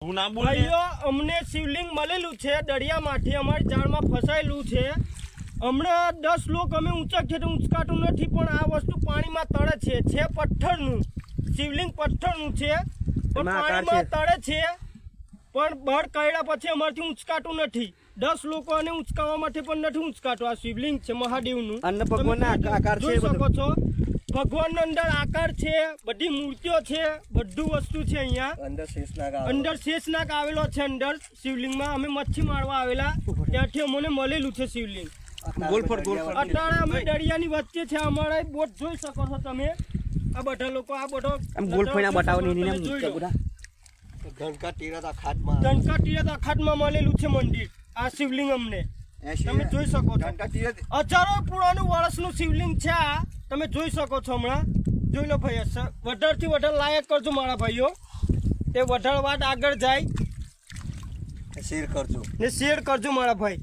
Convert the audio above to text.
તું ના બોલ ભાઈઓ અમને શિવલિંગ મળેલું છે દરિયામાંથી અમારી જાળમાં ફસાયેલું છે હમણાં 10 લોક અમે ઊંચા ખેતર ઊંચકાતું નથી પણ આ વસ્તુ પાણીમાં તળે છે પથ્થરનું શિવલિંગ પથ્થરનું છે પણ પાણીમાં તળે છે પણ બળ કાઢ્યા પછી અમારથી ઊંચકાતું નથી 10 લોકોને ઊંચકાવવા માટે પણ નથી ઊંચકાતું આ શિવલિંગ છે મહાદેવનું અન્ન ભગવાનના આકાર છે જોઈ શકો છો ભગવાનનો અંદર આકાર છે બધી મૂર્તિઓ છે બધું વસ્તુ છે અહીંયા અંદર શેષનાગ આવેલો છે અંદર શિવલિંગમાં અમે મચ્છી મારવા આવેલા ત્યાંથી અમને મળેલું છે શિવલિંગ અત્યારે અમે દરિયાની વચ્ચે છે અમારા બોટ જોઈ શકો છો તમે આ બધા લોકો આ બધો ધનકા તીરથ અખાતમાં મળેલું છે મંદિર આ શિવલિંગ અમને તમે જોઈ શકો છો હજારો પુરાણું વર્ષનું શિવલિંગ છે આ તમે જોઈ શકો છો હમણાં જોઈ લો ભાઈ વધારથી વધારે લાયક કરજો મારા ભાઈઓ તે વધારે વાત આગળ જાય શેર કરજો ને શેર કરજો મારા ભાઈ